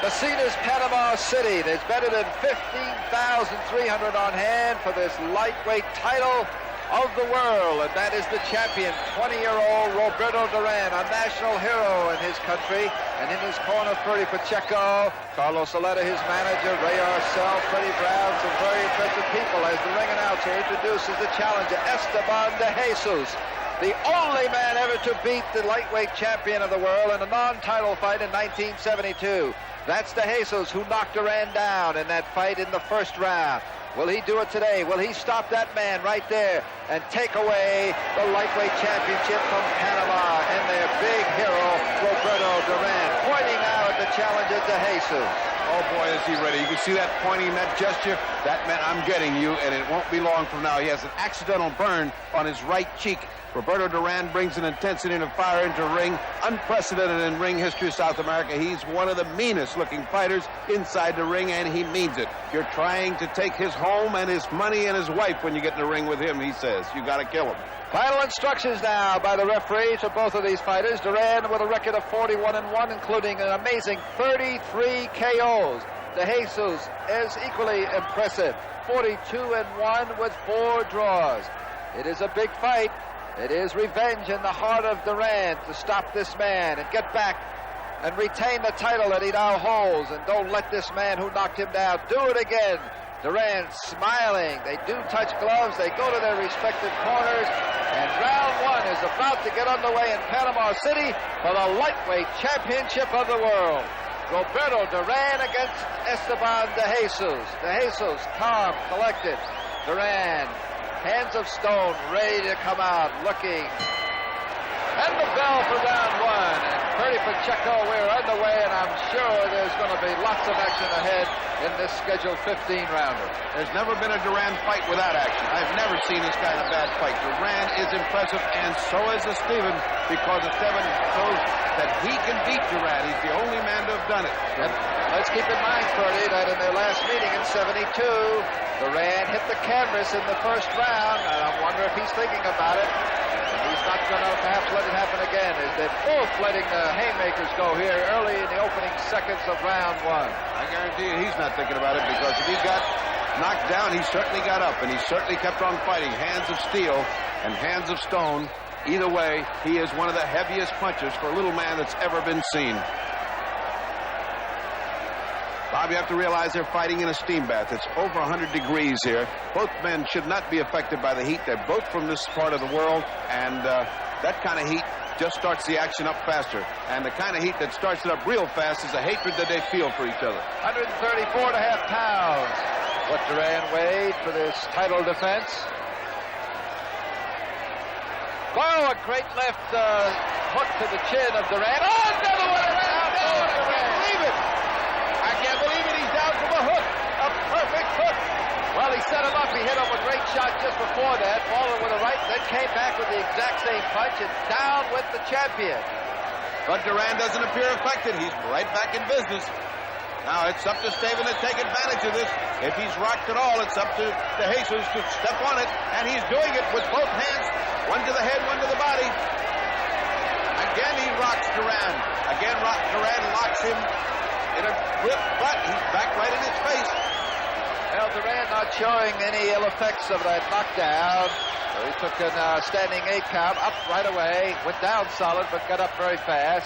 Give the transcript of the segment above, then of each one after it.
The scene is Panama City. There's better than 15,300 on hand for this lightweight title of the world, and that is the champion, 20-year-old Roberto Duran, a national hero in his country. And in his corner, Freddie Pacheco, Carlos Saletta, his manager, Ray Arcel, Freddie Brown, some very impressive people as the ring announcer introduces the challenger, Estaban de Jesus, the only man ever to beat the lightweight champion of the world in a non-title fight in 1972. That's de Jesus, who knocked Duran down in that fight in the first round. Will he do it today? Will he stop that man right there and take away the lightweight championship from Panama and their big hero, Roberto Duran, pointing out at the challenger de Jesus. Oh, boy, is he ready. You can see that pointing, that gesture. That meant I'm getting you, and it won't be long from now. He has an accidental burn on his right cheek. Roberto Duran brings an intensity and a fire into ring, unprecedented in ring history of South America. He's one of the meanest-looking fighters inside the ring, and he means it. You're trying to take his home and his money and his wife when you get in the ring with him, he says. You got to kill him. Final instructions now by the referee to both of these fighters. Duran with a record of 41-1, including an amazing 33 KOs. De Jesus is equally impressive, 42-1 with 4 draws. It is a big fight. It is revenge in the heart of Duran to stop this man and get back and retain the title that he now holds. And don't let this man who knocked him down do it again. Duran smiling. They do touch gloves. They go to their respective corners. And round 1 is about to get underway in Panama City for the lightweight championship of the world. Roberto Duran against Estaban de Jesus. De Jesus, calm, collected. Duran, hands of stone, ready to come out, looking. And the bell for round 1. And Freddie Pacheco, we're underway, and I'm sure there's going to be lots of action ahead in this scheduled 15-rounder. There's never been a Duran fight without action. I've never seen this guy in a bad fight. Duran is impressive, and so is Esteban, because Esteban shows that he can beat Duran. He's the only man to have done it. And let's keep in mind, Freddie, that in their last meeting in 72, Duran hit the canvas in the first round, and I wonder if he's thinking about it. He's not going to perhaps let it happen again, as they're both letting the haymakers go here early in the opening seconds of round 1. I guarantee you he's not thinking about it, because if he got knocked down, he certainly got up, and he certainly kept on fighting. Hands of steel and hands of stone. Either way, he is one of the heaviest punchers for a little man that's ever been seen. Bob, you have to realize they're fighting in a steam bath. It's over 100 degrees here. Both men should not be affected by the heat. They're both from this part of the world, and that kind of heat just starts the action up faster. And the kind of heat that starts it up real fast is the hatred that they feel for each other. 134.5 pounds. What Duran weighed for this title defense. Oh, a great left hook to the chin of Duran. Oh, another one around. Oh, Duran. Believe it. I can't believe it. He's down from a hook. A perfect hook. Well, he set him up. He hit him a great shot just before that. Followed with a right, then came back with the exact same punch, and down went the champion. But Duran doesn't appear affected. He's right back in business. Now it's up to Estaban to take advantage of this. If he's rocked at all, it's up to de Jesus to step on it, and he's doing it with both hands. One to the head, one to the body. Again, he rocks Duran. Again, Duran locks him in a grip, but he's back right in his face. Well, Duran not showing any ill effects of that knockdown. So he took a standing 8 count, up right away, went down solid, but got up very fast.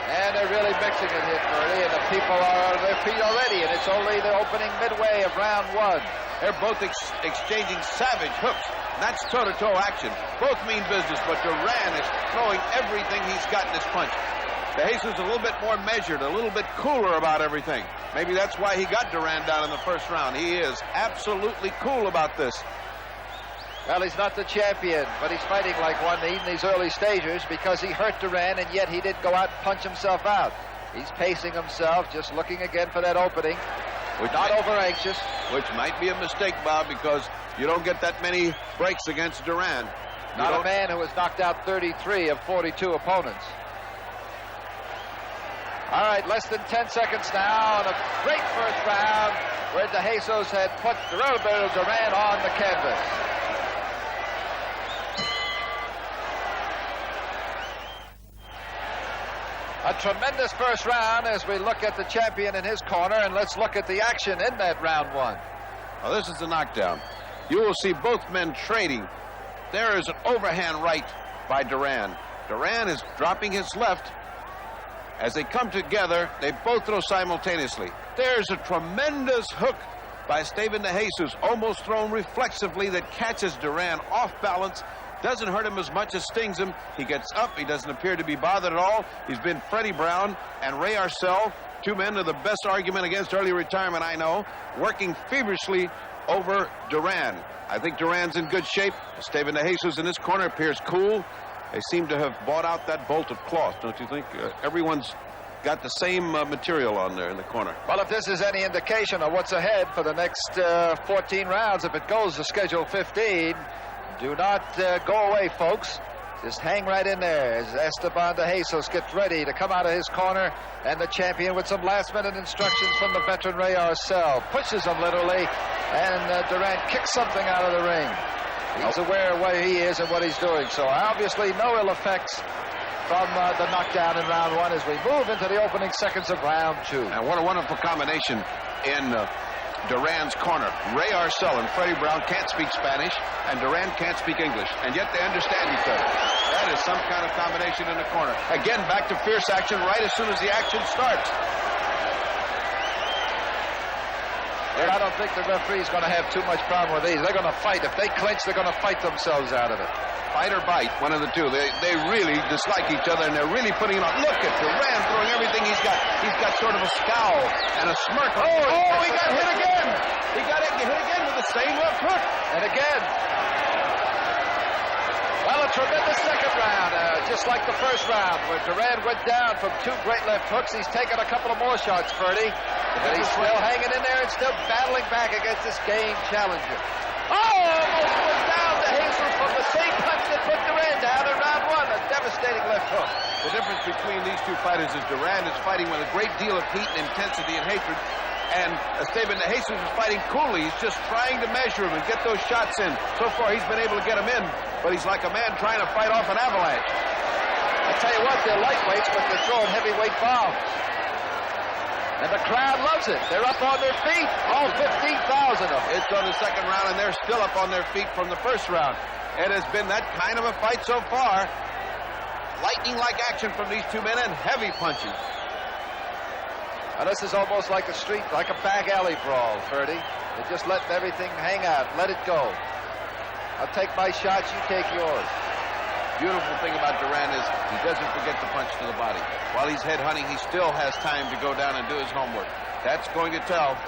And they're really mixing it here, Bertie, and the people are on their feet already, and it's only the opening midway of round 1. They're both exchanging savage hooks. That's toe-to-toe action. Both mean business, but Duran is throwing everything he's got in this punch. De Jesus is a little bit more measured, a little bit cooler about everything. Maybe that's why he got Duran down in the first round. He is absolutely cool about this. Well, he's not the champion, but he's fighting like one in these early stages because he hurt Duran, and yet he did go out and punch himself out. He's pacing himself, just looking again for that opening. We're not over-anxious. Which might be a mistake, Bob, because you don't get that many breaks against Duran. Not a man who has knocked out 33 of 42 opponents. All right, less than 10 seconds now, and a great first round where de Jesus had put Roberto Duran on the canvas. A tremendous first round as we look at the champion in his corner, and let's look at the action in that round one. Well, this is the knockdown. You will see both men trading. There is an overhand right by Duran. Duran is dropping his left. As they come together, they both throw simultaneously. There's a tremendous hook by Estaban de Jesus, almost thrown reflexively, that catches Duran off balance. Doesn't hurt him as much as stings him. He gets up. He doesn't appear to be bothered at all. He's been Freddie Brown and Ray Arcel, two men of the best argument against early retirement I know, working feverishly over Duran. I think Duran's in good shape. Estaban de Jesus in this corner appears cool. They seem to have bought out that bolt of cloth, don't you think? Everyone's got the same material on there in the corner. Well, if this is any indication of what's ahead for the next 14 rounds, if it goes to Schedule 15, do not go away, folks. Just hang right in there as Estaban de Jesus gets ready to come out of his corner, and the champion with some last-minute instructions from the veteran Ray Arcel pushes him literally, and Duran kicks something out of the ring. He's aware of where he is and what he's doing, so obviously no ill effects from the knockdown in round one as we move into the opening seconds of round two. And what a wonderful combination in Duran's corner. Ray Arcel and Freddie Brown can't speak Spanish, and Duran can't speak English, and yet they understand each other. That is some kind of combination in the corner. Again, back to fierce action right as soon as the action starts. And I don't think the referee's going to have too much problem with these. They're going to fight. If they clinch, they're going to fight themselves out of it. Fight or bite, one of the two. They really dislike each other, and they're really putting it on. Look at Duran throwing everything he's got. He's got sort of a scowl and a smirk. Oh, he got hit again. He got hit again with the same left hook. And again. Well, a tremendous second round, just like the first round, where Duran went down from two great left hooks. He's taken a couple of more shots, Ferdy. And he's still hanging in there and still battling back against this game challenger. Oh, almost went down to Jesus from the same punch that put Duran down in round one. A devastating left hook. The difference between these two fighters is Duran is fighting with a great deal of heat and intensity and hatred, and Estaban de Jesus is fighting coolly. He's just trying to measure him and get those shots in. So far, he's been able to get them in, but he's like a man trying to fight off an avalanche. I tell you what, they're lightweights, but they're throwing heavyweight bombs. And the crowd loves it. They're up on their feet, all 15,000 of them. It's on the second round, and they're still up on their feet from the first round. It has been that kind of a fight so far. Lightning-like action from these two men and heavy punches. Now, this is almost like a street, like a back alley brawl, Ferdy. They're just letting everything hang out, let it go. I'll take my shots, you take yours. Beautiful thing about Duran is he doesn't forget to punch to the body. While he's head hunting, he still has time to go down and do his homework. That's going to tell.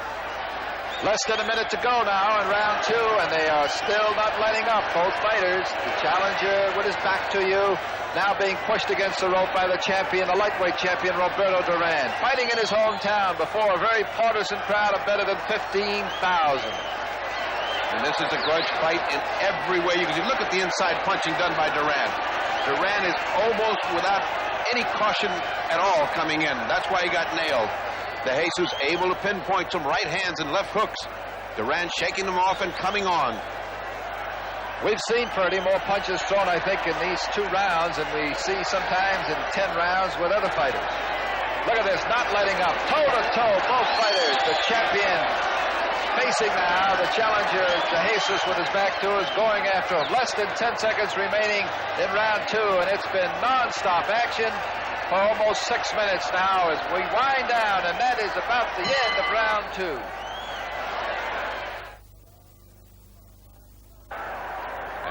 Less than a minute to go now in round two, and they are still not letting up, both fighters. The challenger with his back to you, now being pushed against the rope by the champion, the lightweight champion, Roberto Duran, fighting in his hometown before a very partisan crowd of better than 15,000. And this is a grudge fight in every way you can see. Look at the inside punching done by Duran. Duran is almost without any caution at all coming in. That's why he got nailed. De Jesus able to pinpoint some right hands and left hooks. Duran shaking them off and coming on. We've seen, Ferdy, more punches thrown, I think, in these two rounds than we see sometimes in 10 rounds with other fighters. Look at this, not letting up. Toe-to-toe, both fighters. The champion facing now the challenger, De Jesus, with his back to is going after him. Less than 10 seconds remaining in round two, and it's been non-stop action for almost 6 minutes now as we wind down, and that is about the end of round two.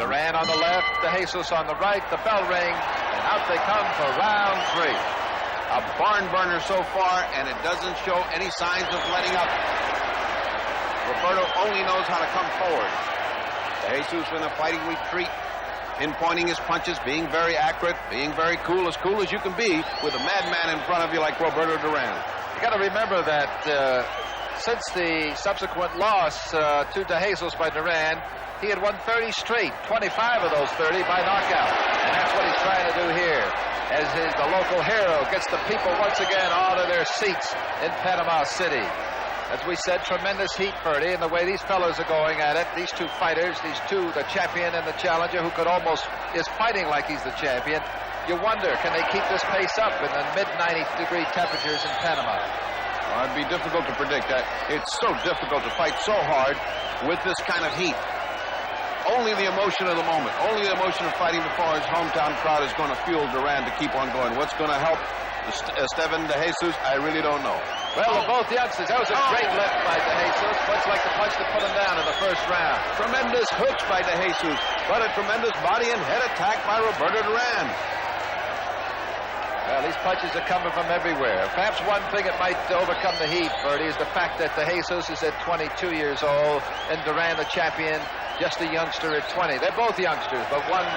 Duran on the left, De Jesus on the right, the bell ring, and out they come for round three. A barn burner so far, and it doesn't show any signs of letting up. Roberto only knows how to come forward. De Jesus in a fighting retreat, pinpointing his punches, being very accurate, being very cool as you can be with a madman in front of you like Roberto Duran. You got to remember that since the subsequent loss to De Jesus by Duran, he had won 30 straight, 25 of those 30 by knockout. And that's what he's trying to do here, as the local hero gets the people once again out of their seats in Panama City. As we said, tremendous heat, Ferdy, and the way these fellows are going at it. These two fighters, these two, the champion and the challenger, who is fighting like he's the champion. you wonder, can they keep this pace up in the mid-90-degree temperatures in Panama? Well, it'd be difficult to predict that. It's so difficult to fight so hard with this kind of heat. Only the emotion of the moment, only the emotion of fighting before his hometown crowd is going to fuel Duran to keep on going. What's going to help Estaban de Jesus? I really don't know. Well, both youngsters, that was a great lift by de Jesus, much like the punch that put him down in the first round. Tremendous hooks by de Jesus, but a tremendous body and head attack by Roberto Duran. Well, these punches are coming from everywhere. Perhaps one thing that might overcome the heat, Bertie, is the fact that de Jesus is at 22 years old and Duran, the champion, just a youngster at 20. They're both youngsters, but one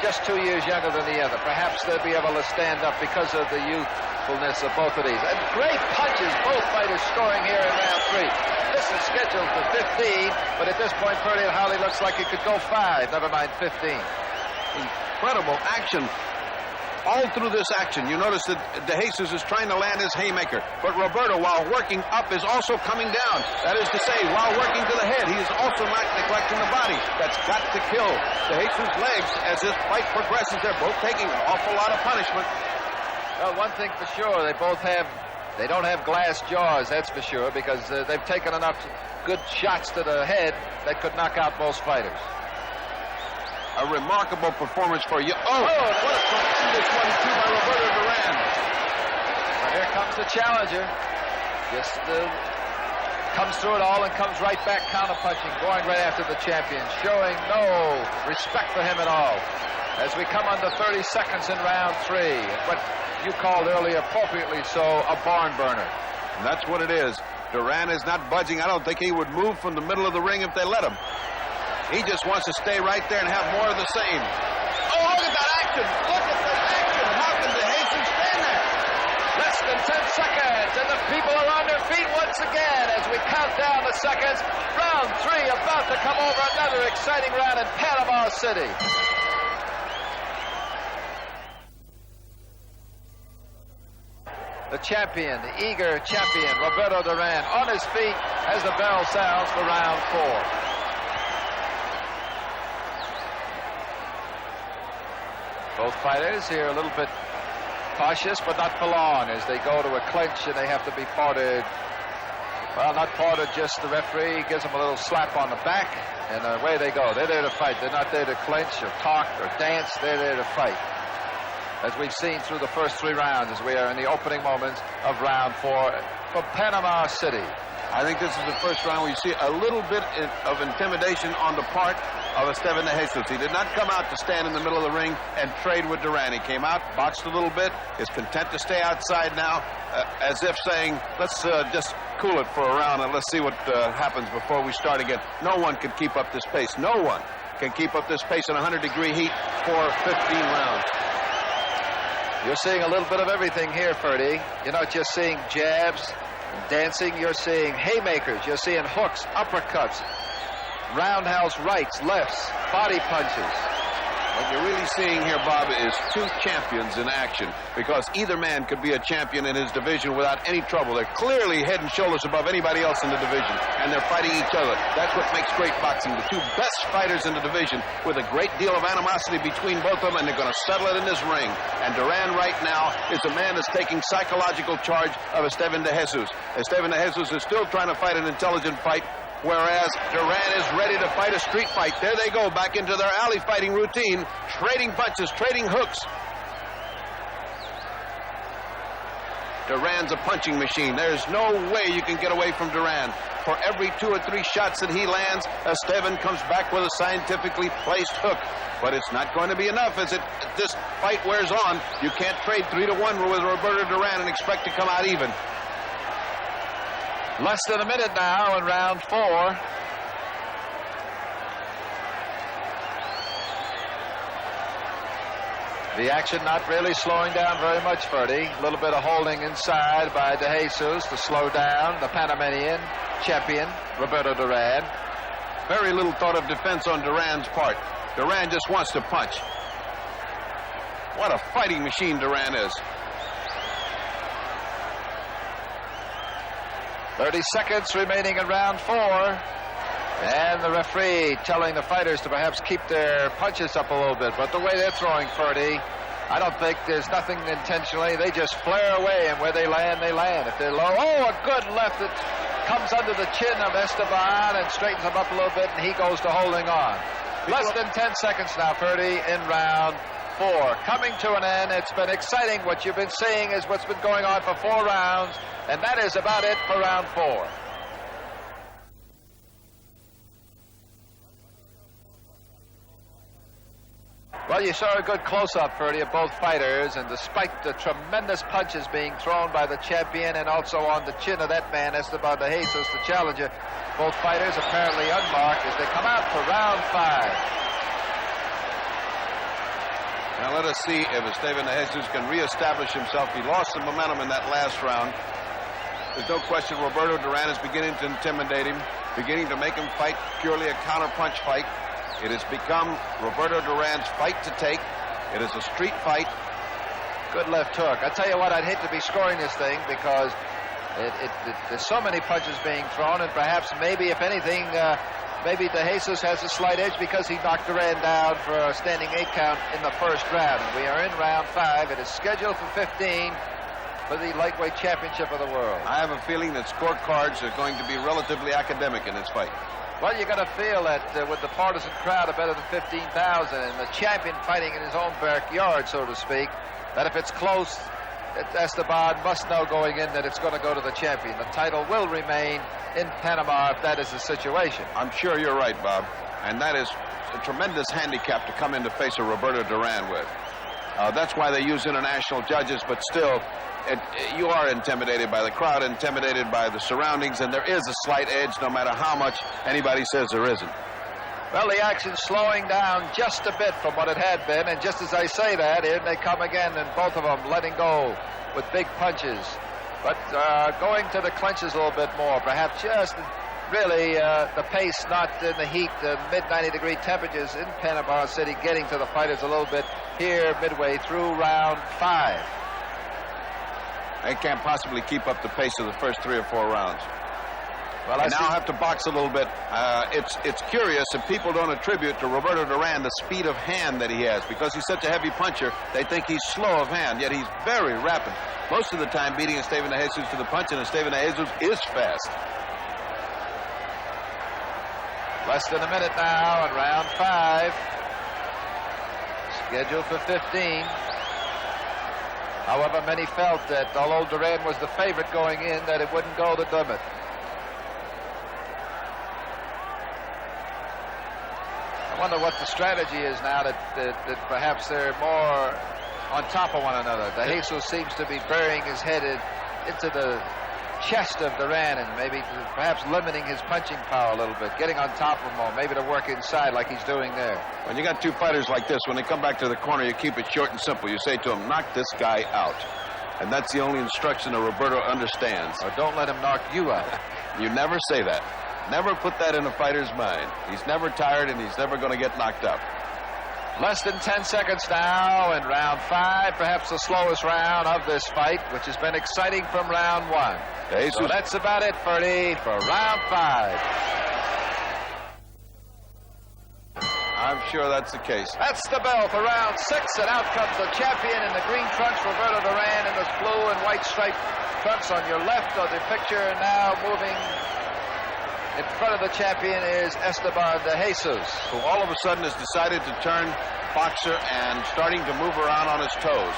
just 2 years younger than the other. Perhaps they'll be able to stand up because of the youthfulness of both of these. And great punches, both fighters scoring here in round 3. This is scheduled for 15, but at this point, Bertie, it hardly looks like it could go 5, never mind 15. Incredible action. All through this action, you notice that de Jesus is trying to land his haymaker, but Roberto, while working up, is also coming down. That is to say, while working to the head, he is also not neglecting the body. That's got to kill de Jesus' legs as this fight progresses. They're both taking an awful lot of punishment. Well, one thing for sure, they don't have glass jaws, that's for sure, because they've taken enough good shots to the head that could knock out most fighters. A remarkable performance for you. Oh, what a tremendous 1-2 by Roberto Duran. Well, here comes the challenger. Just comes through it all and comes right back counterpunching, going right after the champion, showing no respect for him at all. As we come under 30 seconds in round 3, what you called earlier, appropriately so, a barn burner. And that's what it is. Duran is not budging. I don't think he would move from the middle of the ring if they let him. He just wants to stay right there and have more of the same. Oh, look at that action! Look at that action! How can de Jesus stand there? Less than 10 seconds, and the people are on their feet once again as we count down the seconds. Round 3 about to come over, another exciting round in Panama City. The champion, the eager champion, Roberto Duran, on his feet as the bell sounds for round 4. Both fighters here a little bit cautious, but not for long, as they go to a clinch and they have to be parted. Well, not parted, just the referee gives them a little slap on the back, and away they go. They're there to fight. They're not there to clinch or talk or dance. They're there to fight. As we've seen through the first 3 rounds, as we are in the opening moments of round 4 from Panama City. I think this is the first round where you see a little bit of intimidation on the part of Estaban de Jesus. He did not come out to stand in the middle of the ring and trade with Duran. He came out, boxed a little bit, is content to stay outside now, as if saying, let's just cool it for a round and let's see what happens before we start again. No one can keep up this pace. No one can keep up this pace in 100-degree heat for 15 rounds. You're seeing a little bit of everything here, Ferdy. You're not just seeing jabs and dancing. You're seeing haymakers. You're seeing hooks, uppercuts, roundhouse rights, lefts, body punches. What you're really seeing here, Bob, is 2 champions in action, because either man could be a champion in his division without any trouble. They're clearly head and shoulders above anybody else in the division, and they're fighting each other. That's what makes great boxing. The 2 best fighters in the division with a great deal of animosity between both of them, and they're going to settle it in this ring. And Duran right now is the man that's taking psychological charge of Estaban de Jesus. Estaban de Jesus is still trying to fight an intelligent fight, whereas Duran is ready to fight a street fight. There they go, back into their alley fighting routine, trading punches, trading hooks. Duran's a punching machine. There's no way you can get away from Duran. For every 2 or 3 shots that he lands, Estaban comes back with a scientifically placed hook. But it's not going to be enough as this fight wears on. You can't trade 3-1 with Roberto Duran and expect to come out even. Less than a minute now in round 4. The action not really slowing down very much, Ferdy. A little bit of holding inside by de Jesus to slow down the Panamanian champion, Roberto Duran. Very little thought of defense on Duran's part. Duran just wants to punch. What a fighting machine Duran is. 30 seconds remaining in round 4. And the referee telling the fighters to perhaps keep their punches up a little bit. But the way they're throwing, Ferdy, I don't think there's nothing intentionally. They just flare away, and where they land, they land. If they're low, a good left that comes under the chin of Estaban and straightens him up a little bit, and he goes to holding on. Less than 10 seconds now, Purdy, in round 4. Coming to an end. It's been exciting. What you've been seeing is what's been going on for 4 rounds, and that is about it for round 4. Well, you saw a good close-up, Purdy, of both fighters, and despite the tremendous punches being thrown by the champion and also on the chin of that man, Estaban de Jesus, the challenger, both fighters apparently unmarked as they come out for round 5. Now let us see if Estaban de Jesus can reestablish himself. He lost some momentum in that last round. There's no question Roberto Duran is beginning to intimidate him, beginning to make him fight purely a counter-punch fight. It has become Roberto Duran's fight to take. It is a street fight. Good left hook. I tell you what, I'd hate to be scoring this thing because there's so many punches being thrown, and perhaps maybe, if anything, maybe de Jesus has a slight edge because he knocked Duran down for a standing 8 count in the first round. And we are in round 5. It is scheduled for 15 for the lightweight championship of the world. I have a feeling that scorecards are going to be relatively academic in this fight. Well, you got to feel that with the partisan crowd of better than 15,000 and the champion fighting in his own backyard, so to speak, that if it's close, Estaban must know going in that it's going to go to the champion. The title will remain in Panama if that is the situation. I'm sure you're right, Bob. And that is a tremendous handicap to come in to face a Roberto Duran with. That's why they use international judges, but still, you are intimidated by the crowd, intimidated by the surroundings, and there is a slight edge no matter how much anybody says there isn't. Well, the action's slowing down just a bit from what it had been, and just as I say that, in they come again, and both of them letting go with big punches. But going to the clinches a little bit more, perhaps just really the pace not in the heat, the mid-90-degree temperatures in Panama City, getting to the fighters a little bit here midway through round 5. They can't possibly keep up the pace of the first 3 or 4 rounds. Well, I now have to box a little bit. It's curious if people don't attribute to Roberto Duran the speed of hand that he has. Because he's such a heavy puncher, they think he's slow of hand, yet he's very rapid. Most of the time beating Estaban de Jesus to the punch, and Estaban de Jesus is fast. Less than a minute now in round 5. Scheduled for 15. However, many felt that although Duran was the favorite going in, that it wouldn't go the limit. I wonder what the strategy is now that perhaps they're more on top of one another. De Jesus seems to be burying his head into the chest of Duran and maybe perhaps limiting his punching power a little bit, getting on top of him more, maybe to work inside like he's doing there. When you got 2 fighters like this, when they come back to the corner, you keep it short and simple. You say to him, knock this guy out. And that's the only instruction that Roberto understands. Or don't let him knock you out. You never say that. Never put that in a fighter's mind. He's never tired and he's never going to get knocked out. Less than 10 seconds now in round 5, perhaps the slowest round of this fight, which has been exciting from round 1. So that's about it, Ferdy, for round 5. I'm sure that's the case. That's the bell for round 6, and out comes the champion in the green trunks, Roberto Duran, in the blue and white striped trunks on your left of the picture. And now moving in front of the champion is Estaban de Jesus, who all of a sudden has decided to turn boxer and starting to move around on his toes.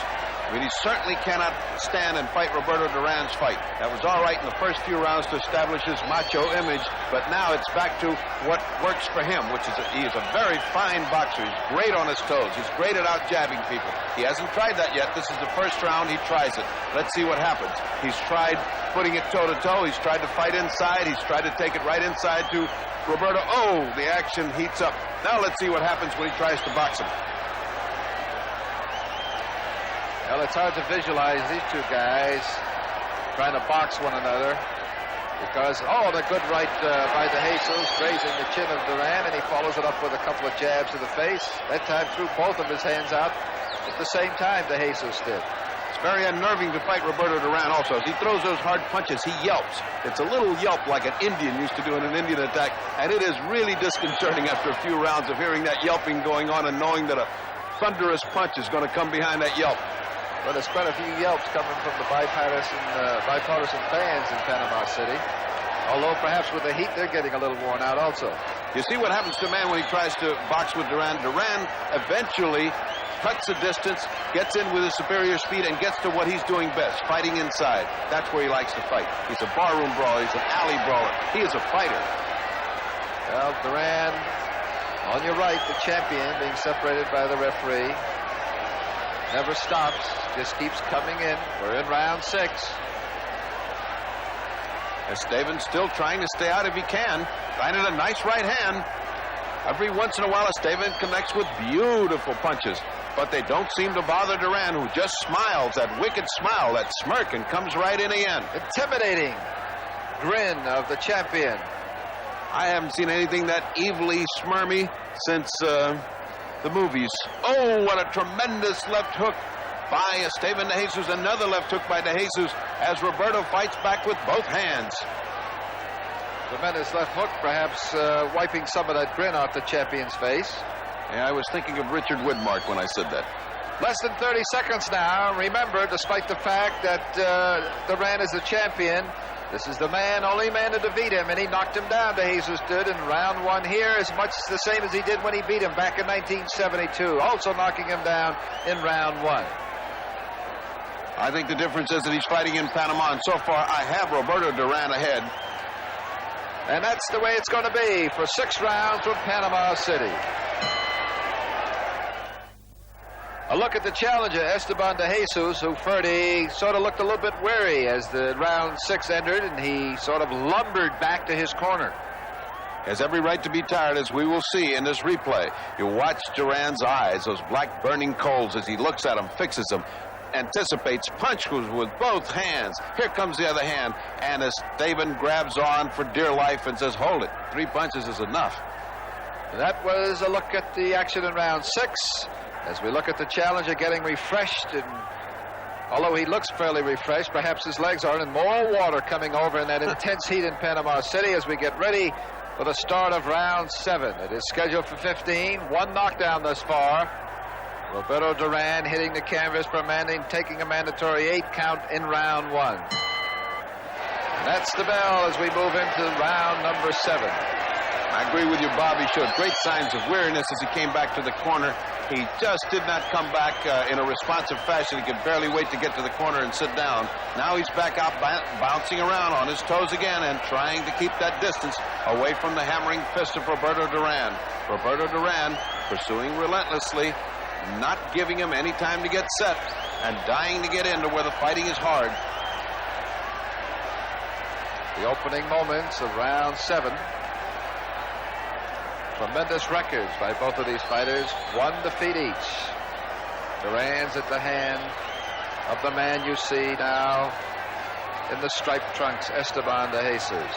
I mean, he certainly cannot stand and fight Roberto Duran's fight. That was all right in the first few rounds to establish his macho image, but now it's back to what works for him, which is he is a very fine boxer. He's great on his toes. He's great at out-jabbing people. He hasn't tried that yet. This is the first round. He tries it. Let's see what happens. He's tried putting it toe-to-toe. He's tried to fight inside. He's tried to take it right inside to Roberto. Oh, the action heats up. Now let's see what happens when he tries to box him. Well, it's hard to visualize these 2 guys trying to box one another because, the good right by de Jesus, grazing the chin of Duran, and he follows it up with a couple of jabs to the face. That time threw both of his hands out at the same time de Jesus did. It's very unnerving to fight Roberto Duran also. As he throws those hard punches, he yelps. It's a little yelp like an Indian used to do in an Indian attack, and it is really disconcerting after a few rounds of hearing that yelping going on and knowing that a thunderous punch is going to come behind that yelp. Well, there's quite a few yelps coming from the bipartisan fans in Panama City. Although perhaps with the heat, they're getting a little worn out also. You see what happens to a man when he tries to box with Duran. Duran eventually cuts the distance, gets in with his superior speed, and gets to what he's doing best, fighting inside. That's where he likes to fight. He's a barroom brawler. He's an alley brawler. He is a fighter. Well, Duran, on your right, the champion, being separated by the referee. Never stops, just keeps coming in. We're in round 6. Estaban still trying to stay out if he can. Finding a nice right hand. Every once in a while, Estaban connects with beautiful punches, but they don't seem to bother Duran, who just smiles, that wicked smile, that smirk, and comes right in again. Intimidating grin of the champion. I haven't seen anything that evilly smirmy since the movies. Oh, what a tremendous left hook by Estaban de Jesus. Another left hook by de Jesus as Roberto fights back with both hands. Tremendous left hook, perhaps wiping some of that grin off the champion's face. Yeah, I was thinking of Richard Widmark when I said that. Less than 30 seconds now. Remember, despite the fact that Duran is the champion, this is the only man to defeat him, and he knocked him down, de Jesus did, in round 1 here, as much the same as he did when he beat him back in 1972, also knocking him down in round 1. I think the difference is that he's fighting in Panama, and so far I have Roberto Duran ahead. And that's the way it's going to be for 6 rounds from Panama City. A look at the challenger, Estaban de Jesus, who Ferdy sort of looked a little bit wary as the round 6 entered, and he sort of lumbered back to his corner. Has every right to be tired, as we will see in this replay. You watch Duran's eyes, those black burning coals, as he looks at him, fixes them, anticipates punch with both hands. Here comes the other hand, and Estaban grabs on for dear life and says, hold it, 3 punches is enough. That was a look at the action in round 6. As we look at the challenger getting refreshed, and although he looks fairly refreshed, perhaps his legs aren't, and more water coming over in that intense heat in Panama City as we get ready for the start of round 7. It is scheduled for 15. 1 knockdown thus far. Roberto Duran hitting the canvas for taking a mandatory 8 count in round 1. And that's the bell as we move into round number 7. I agree with you, Bob. He showed great signs of weariness as he came back to the corner. He just did not come back in a responsive fashion. He could barely wait to get to the corner and sit down. Now he's back out bouncing around on his toes again and trying to keep that distance away from the hammering fist of Roberto Duran. Roberto Duran pursuing relentlessly, not giving him any time to get set, and dying to get into where the fighting is hard. The opening moments of round 7. Tremendous records by both of these fighters. 1 defeat each. Duran's at the hand of the man you see now in the striped trunks, Estaban de Jesus.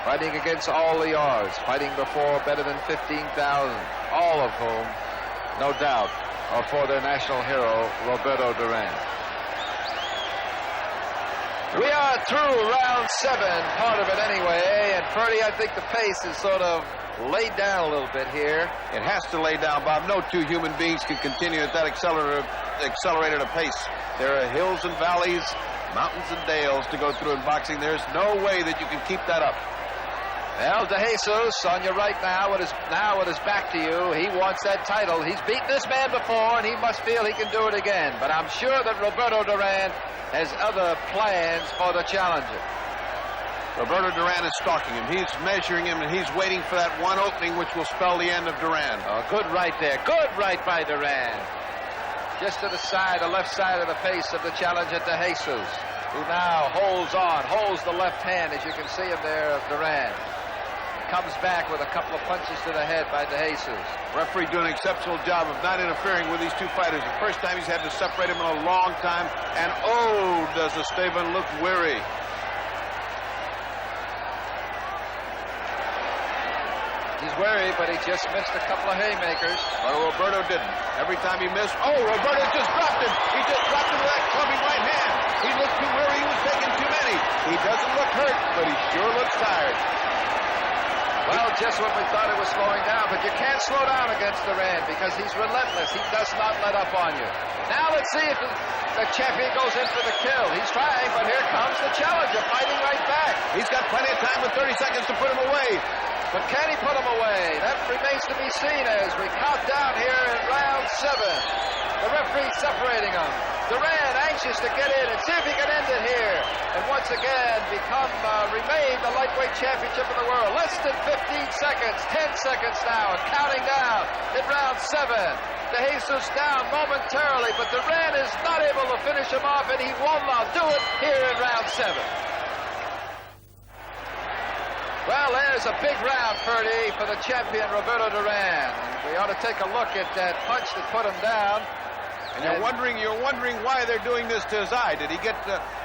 Fighting against all the odds. Fighting before better than 15,000. All of whom, no doubt, are for their national hero, Roberto Duran. We are through round 7, part of it anyway. And Ferdy, I think the pace is sort of laid down a little bit here. It has to lay down, Bob. No 2 human beings can continue at that accelerated a pace. There are hills and valleys, mountains and dales to go through in boxing. There's no way that you can keep that up. Well, de Jesus on your right now with his back to you. He wants that title. He's beaten this man before, and he must feel he can do it again. But I'm sure that Roberto Duran has other plans for the challenger. Roberto Duran is stalking him. He's measuring him, and he's waiting for that one opening which will spell the end of Duran. Oh, good right there. Good right by Duran. Just to the side, the left side of the face of the challenger, de Jesus, who now holds the left hand, as you can see him there, of Duran. Comes back with a couple of punches to the head by de Jesus. Referee doing an exceptional job of not interfering with these 2 fighters. The first time he's had to separate them in a long time. And oh, does Estaban look weary. He's weary, but he just missed a couple of haymakers. But Roberto didn't. Every time he missed, oh, Roberto just dropped him. He just dropped him with that clubbing right hand. He looked too weary. He was taking too many. He doesn't look hurt, but he sure looks tired. Well, just when we thought it was slowing down, but you can't slow down against Duran because he's relentless. He does not let up on you. Now let's see if the champion goes in for the kill. He's trying, but here comes the challenger fighting right back. He's got plenty of time with 30 seconds to put him away. But can he put him away? That remains to be seen as we count down here in round 7. The referee separating them. Duran anxious to get in and see if he can end it here. And once again remain the lightweight championship of the world. Less than 15 seconds, 10 seconds now, and counting down in round 7. De Jesus down momentarily, but Duran is not able to finish him off, and he will not do it here in round 7. Well, there's a big round, Ferdy, for the champion, Roberto Duran. We ought to take a look at that punch that put him down. And you're wondering why they're doing this to his eye. Did he get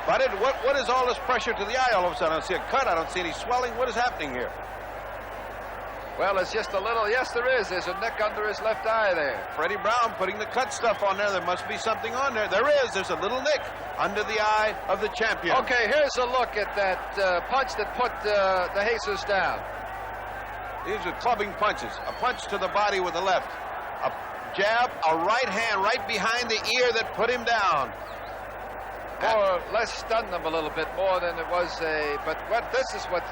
butted? What is all this pressure to the eye all of a sudden? I don't see a cut. I don't see any swelling. What is happening here? Well, it's just a little. Yes, there is. There's a nick under his left eye there. Freddie Brown putting the cut stuff on there. There must be something on there. There is. There's a little nick under the eye of the champion. Okay, here's a look at that punch that put De Jesus down. These are clubbing punches. A punch to the body with the left. A jab, a right hand right behind the ear that put him down. More or less stunned him a little bit more than it was a. But this is what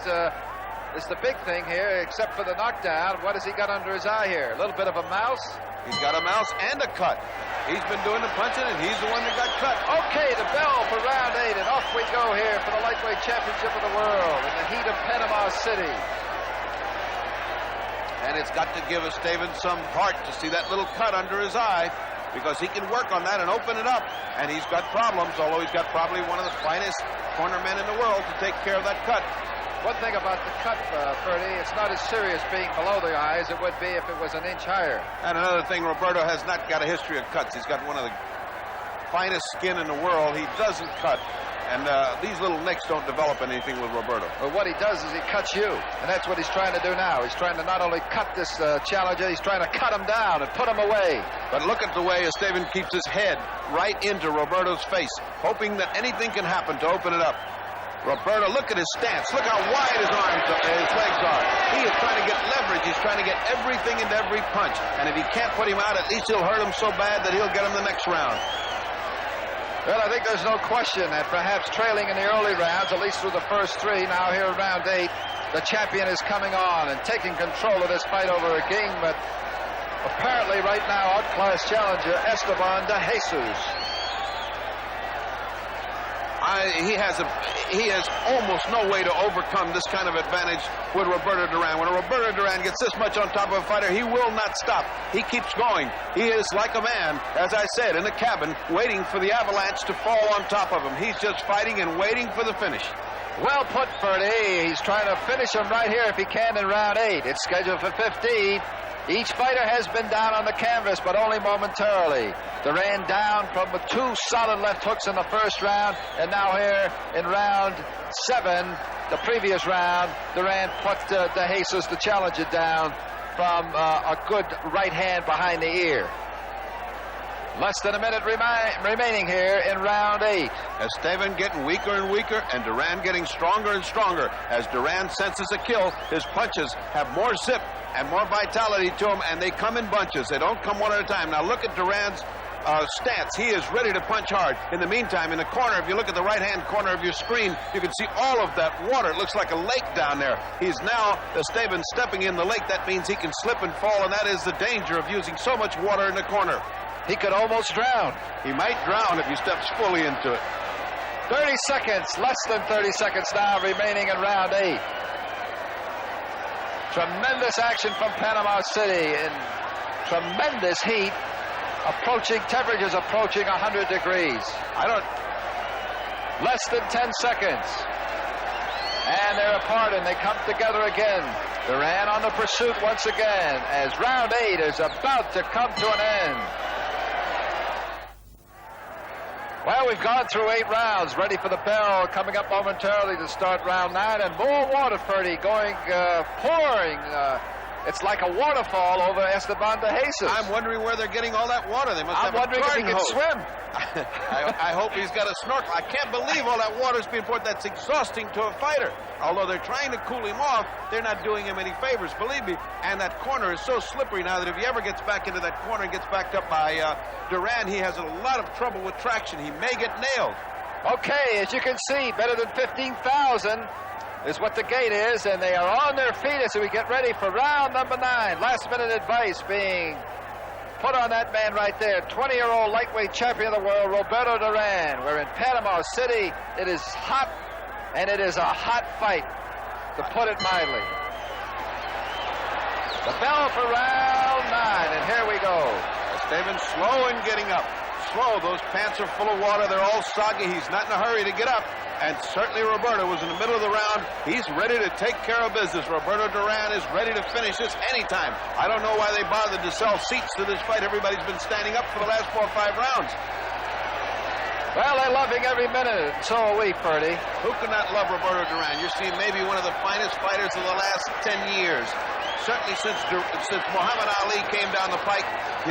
is the big thing here, except for the knockdown. What has he got under his eye here? A little bit of a mouse? He's got a mouse and a cut. He's been doing the punching, and he's the one that got cut. Okay, the bell for round 8, and off we go here for the lightweight championship of the world in the heat of Panama City. And it's got to give Estaban some heart to see that little cut under his eye, because he can work on that and open it up. And he's got problems, although he's got probably one of the finest corner men in the world to take care of that cut. One thing about the cut, Ferdy, it's not as serious being below the eye as it would be if it was an inch higher. And another thing, Roberto has not got a history of cuts. He's got one of the finest skin in the world. He doesn't cut. And these little nicks don't develop anything with Roberto. But what he does is he cuts you. And that's what he's trying to do now. He's trying to not only cut this challenger, he's trying to cut him down and put him away. But look at the way Estaban keeps his head right into Roberto's face, hoping that anything can happen to open it up. Roberto, look at his stance. Look how wide his legs are. He is trying to get leverage. He's trying to get everything into every punch. And if he can't put him out, at least he'll hurt him so bad that he'll get him the next round. Well, I think there's no question that perhaps trailing in the early rounds, at least through the first 3, now here in round 8, the champion is coming on and taking control of this fight over a king, but apparently right now outclassed challenger Estaban de Jesus. He has almost no way to overcome this kind of advantage with Roberto Duran. When Roberto Duran gets this much on top of a fighter, he will not stop. He keeps going. He is like a man, as I said, in the cabin, waiting for the avalanche to fall on top of him. He's just fighting and waiting for the finish. Well put, Ferdy. He's trying to finish him right here if he can in round 8. It's scheduled for 15. Each fighter has been down on the canvas, but only momentarily. Duran down from 2 solid left hooks in the first round, and now here in round 7, the previous round, Duran put De Jesus, the challenger, down from a good right hand behind the ear. Less than a minute remaining here in round 8. Estaban getting weaker and weaker, and Duran getting stronger and stronger. As Duran senses a kill, his punches have more zip and more vitality to them, and they come in bunches. They don't come one at a time. Now look at Duran's stance. He is ready to punch hard. In the meantime, in the corner, if you look at the right-hand corner of your screen, you can see all of that water. It looks like a lake down there. He's now, Estaban, stepping in the lake. That means he can slip and fall, and that is the danger of using so much water in the corner. He could almost drown. He might drown if he steps fully into it. 30 seconds, less than 30 seconds now remaining in round 8. Tremendous action from Panama City in tremendous heat, temperatures approaching 100 degrees. Less than 10 seconds. And they're apart and they come together again. Duran on the pursuit once again as round 8 is about to come to an end. Well, we've gone through 8 rounds, ready for the bell coming up momentarily to start round 9, and more water, Ferdy, going pouring It's like a waterfall over Esteban de Jesus. I'm wondering where they're getting all that water. They must have a wondering if he garden can hose. swim. I hope he's got a snorkel. I can't believe all that water's being poured. That's exhausting to a fighter. Although they're trying to cool him off, they're not doing him any favors, believe me. And that corner is so slippery now that if he ever gets back into that corner and gets backed up by Duran, he has a lot of trouble with traction. He may get nailed. Okay, as you can see, better than 15,000 is what the gate is, and they are on their feet as we get ready for round number 9. Last minute advice being put on that man right there, 20-year-old lightweight champion of the world, Roberto Duran. We're in Panama City. It is hot, and it is a hot fight, to put it mildly. The bell for round 9, and here we go. Estaban slow in getting up. Slow. Those pants are full of water. They're all soggy. He's not in a hurry to get up. And certainly Roberto was in the middle of the round. He's ready to take care of business. Roberto Duran is ready to finish this anytime. I don't know why they bothered to sell seats to this fight. Everybody's been standing up for the last 4 or 5 rounds. Well, they're loving every minute, and so are we, Purdy. Who could not love Roberto Duran? You're seeing maybe one of the finest fighters of the last 10 years. Certainly since Muhammad Ali came down the pike,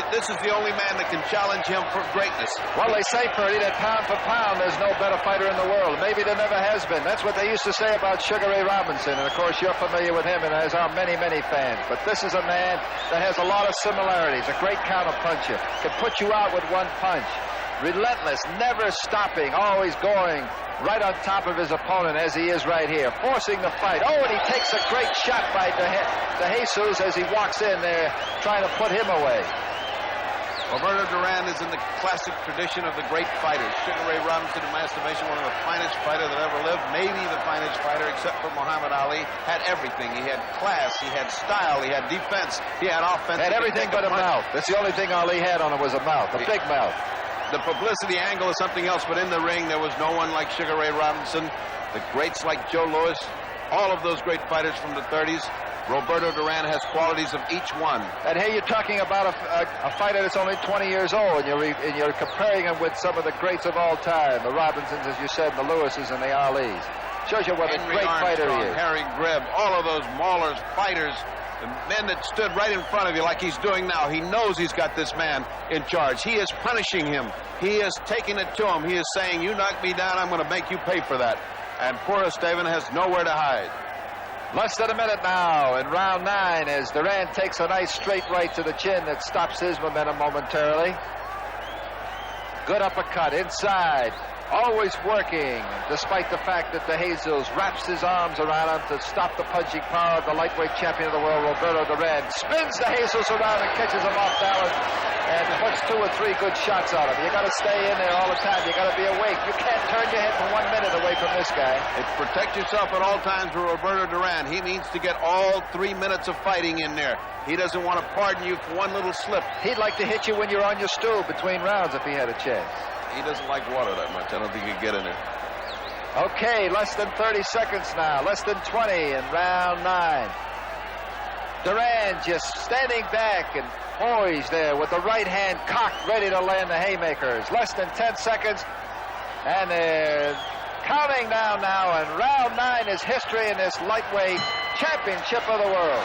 this is the only man that can challenge him for greatness. Well, they say, Purdy, that pound for pound, there's no better fighter in the world. Maybe there never has been. That's what they used to say about Sugar Ray Robinson, and of course you're familiar with him, and as are many, many fans. But this is a man that has a lot of similarities, a great counter-puncher, can put you out with one punch. Relentless, never stopping, always going right on top of his opponent as he is right here, forcing the fight. Oh, and he takes a great shot by de Jesus as he walks in there, trying to put him away. Roberto Duran is in the classic tradition of the great fighters. Sugar Ray Robinson, in my estimation, one of the finest fighters that ever lived, maybe the finest fighter except for Muhammad Ali. Had everything. He had class, he had style, he had defense, he had offense. Had everything but a mouth. That's the only thing Ali had on him was a mouth, a big mouth. The publicity angle is something else, but in the ring, there was no one like Sugar Ray Robinson. The greats like Joe Louis, all of those great fighters from the 30s. Roberto Duran has qualities of each one. And here you're talking about a fighter that's only 20 years old, and you're comparing him with some of the greats of all time, the Robinsons, as you said, the Lewises and the Alis. Shows you what Henry a great fighter he is. Harry Greb, all of those maulers, fighters, the men that stood right in front of you like he's doing now. He knows he's got this man in charge. He is punishing him. He is taking it to him. He is saying, you knock me down, I'm going to make you pay for that. And poor Estaban has nowhere to hide. Less than a minute now in round 9 as Duran takes a nice straight right to the chin that stops his momentum momentarily. Good uppercut inside. Always working, despite the fact that de Jesus wraps his arms around him to stop the punching power of the lightweight champion of the world, Roberto Duran. Spins de Jesus around and catches him off balance and puts 2 or 3 good shots on him. You got to stay in there all the time. You got to be awake. You can't turn your head for 1 minute away from this guy. It's protect yourself at all times for Roberto Duran. He needs to get all 3 minutes of fighting in there. He doesn't want to pardon you for one little slip. He'd like to hit you when you're on your stool between rounds if he had a chance. He doesn't like water that much. I don't think he'd get in it. Okay, less than 30 seconds now. Less than 20 in round 9. Duran just standing back and poised there with the right hand cocked, ready to land the haymakers. Less than 10 seconds. And they're counting down now. And round 9 is history in this lightweight championship of the world.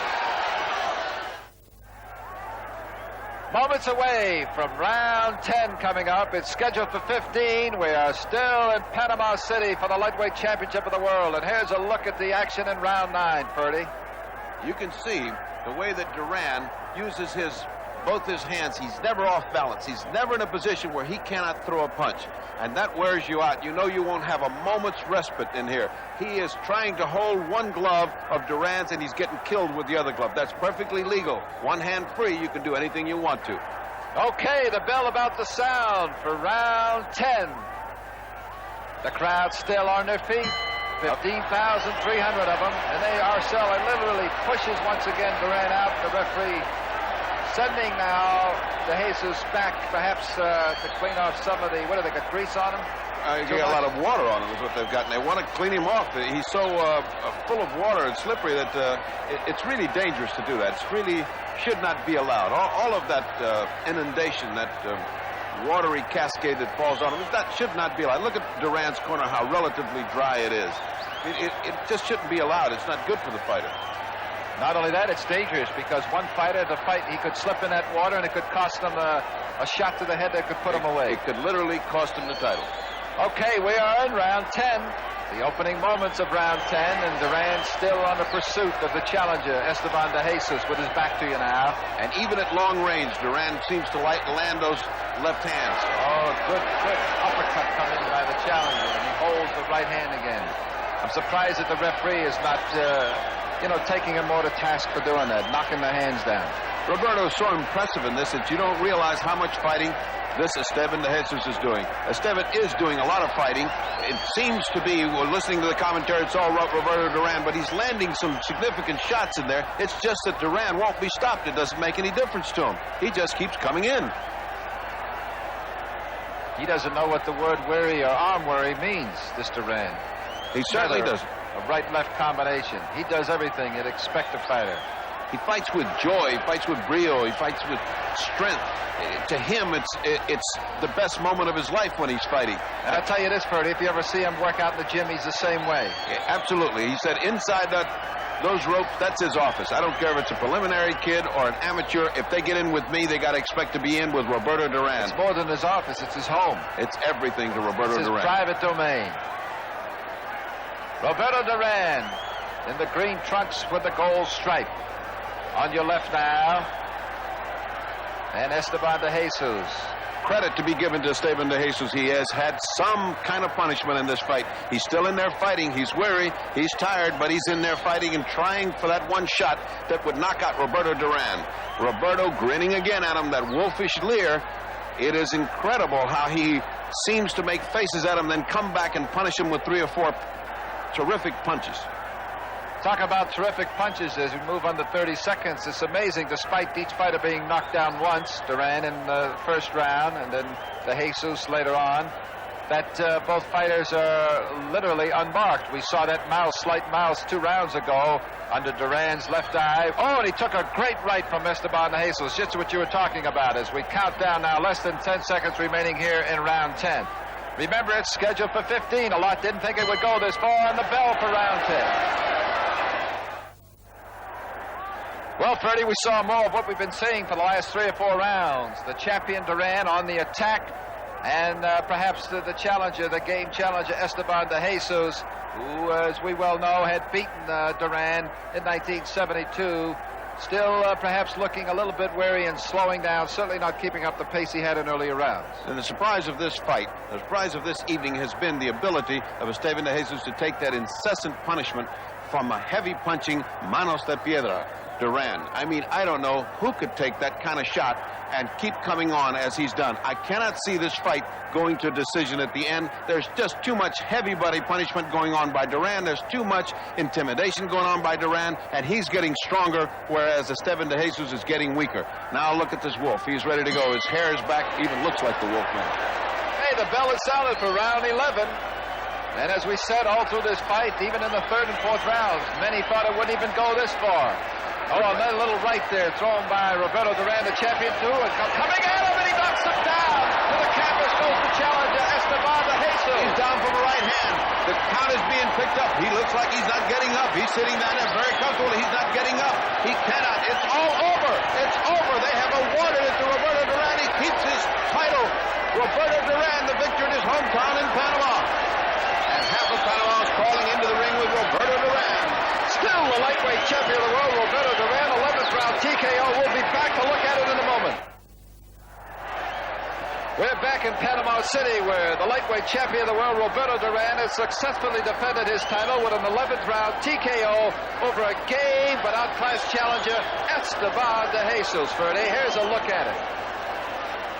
Moments away from round 10 coming up. It's scheduled for 15. We are still in Panama City for the lightweight championship of the world. And here's a look at the action in round 9, Purdy. You can see the way that Duran uses both his hands. He's never off balance. He's never in a position where he cannot throw a punch. And that wears you out. You know you won't have a moment's respite in here. He is trying to hold one glove of Duran's, and he's getting killed with the other glove. That's perfectly legal. One hand free, you can do anything you want to. Okay, the bell about to sound for round 10. The crowd still on their feet. 15,300 of them, and they are selling. Literally pushes once again Duran out. The referee sending now de Jesus back, perhaps to clean off some of the, what do they got, grease on him? They got a lot of water on him is what they've got, and they want to clean him off. He's so full of water and slippery that it's really dangerous to do that. It really should not be allowed. All of that inundation, that watery cascade that falls on him, that should not be allowed. Look at Duran's corner, how relatively dry it is. It just shouldn't be allowed. It's not good for the fighter. Not only that, it's dangerous because one fighter, the fight, he could slip in that water and it could cost him a shot to the head that could put him away. It could literally cost him the title. Okay, we are in round 10. The opening moments of round 10, and Duran still on the pursuit of the challenger, Estaban de Jesus, with his back to you now. And even at long range, Duran seems to land those left hands. Oh, good uppercut coming by the challenger, and he holds the right hand again. I'm surprised that the referee is not, taking him more to task for doing that, knocking the hands down. Roberto is so impressive in this that you don't realize how much fighting this Estaban de Jesus is doing. Estaban is doing a lot of fighting. It seems to be, we're listening to the commentary, it's all Roberto Duran, but he's landing some significant shots in there. It's just that Duran won't be stopped. It doesn't make any difference to him. He just keeps coming in. He doesn't know what the word worry or arm worry means, this Duran. He certainly doesn't. A right-left combination. He does everything you'd expect a fighter. He fights with joy. He fights with brio. He fights with strength. To him, it's the best moment of his life when he's fighting. And I'll tell you this, Ferdy, if you ever see him work out in the gym, he's the same way. Yeah, absolutely. He said inside those ropes, that's his office. I don't care if it's a preliminary kid or an amateur. If they get in with me, they got to expect to be in with Roberto Duran. It's more than his office. It's his home. It's everything to Roberto Duran. It's his Duran. private domain. Roberto Duran in the green trunks with the gold stripe. On your left now, and Estaban de Jesus. Credit to be given to Estaban de Jesus. He has had some kind of punishment in this fight. He's still in there fighting. He's weary. He's tired, but he's in there fighting and trying for that one shot that would knock out Roberto Duran. Roberto grinning again at him, that wolfish leer. It is incredible how he seems to make faces at him, then come back and punish him with 3 or 4 terrific punches. Talk about terrific punches as we move on to 30 seconds. It's amazing, despite each fighter being knocked down once, Duran in the first round and then de Jesus later on, that both fighters are literally unmarked. We saw that slight mouse 2 rounds ago under Duran's left eye. Oh, and he took a great right from Estaban de Jesus, just what you were talking about as we count down now, less than 10 seconds remaining here in round 10. Remember, it's scheduled for 15. A lot didn't think it would go this far, on the bell for round 10. Well, Freddie, we saw more of what we've been saying for the last 3 or 4 rounds. The champion Duran on the attack, and perhaps the challenger, the game challenger, Estaban de Jesus, who, as we well know, had beaten Duran in 1972. Still perhaps looking a little bit wary and slowing down, certainly not keeping up the pace he had in earlier rounds. And the surprise of this fight, the surprise of this evening has been the ability of Estaban de Jesus to take that incessant punishment from a heavy punching manos de piedra Duran. I mean, I don't know who could take that kind of shot and keep coming on as he's done. I cannot see this fight going to a decision at the end. There's just too much heavy body punishment going on by Duran. There's too much intimidation going on by Duran, and he's getting stronger, whereas Estaban de Jesus is getting weaker. Now look at this wolf. He's ready to go. His hair is back. Even looks like the wolf now. Hey, the bell is sounded for round 11. And as we said all through this fight, even in the 3rd and 4th rounds, many thought it wouldn't even go this far. Oh, another little right there thrown by Roberto Duran, the champion, too. And coming at him, and he knocks him down. To the canvas goes the challenger, Estaban de Jesus. He's down from the right hand. The count is being picked up. He looks like he's not getting up. He's sitting down there very comfortable. He's not getting up. He cannot. It's all over. It's over. They have awarded it to Roberto Duran. He keeps his title. Roberto Duran, the victor in his hometown in Panama. And half of Panama is crawling into the ring with Roberto Duran. Still the lightweight champion of the world, Roberto Duran, 11th round TKO. We'll be back to look at it in a moment. We're back in Panama City, where the lightweight champion of the world, Roberto Duran, has successfully defended his title with an 11th round TKO over a game but outclassed challenger, Estaban de Jesus. Ferdy, here's a look at it.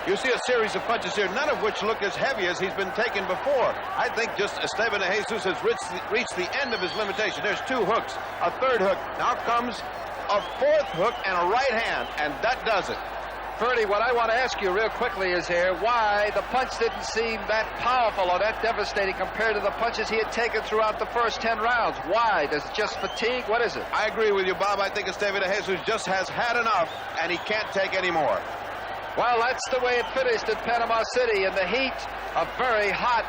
You see a series of punches here, none of which look as heavy as he's been taken before. I think just Estaban de Jesus has reached the end of his limitation. There's 2 hooks, a 3rd hook. Now comes a 4th hook and a right hand, and that does it. Ferdy, what I want to ask you real quickly is here, why the punch didn't seem that powerful or that devastating compared to the punches he had taken throughout the first 10 rounds. Why? Does it just fatigue? What is it? I agree with you, Bob. I think Estaban de Jesus just has had enough, and he can't take any more. Well, that's the way it finished at Panama City in the heat of very hot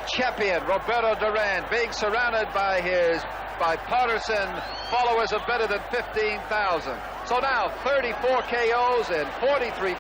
champion Roberto Duran being surrounded by partisan followers of better than 15,000. So now 34 KOs and 43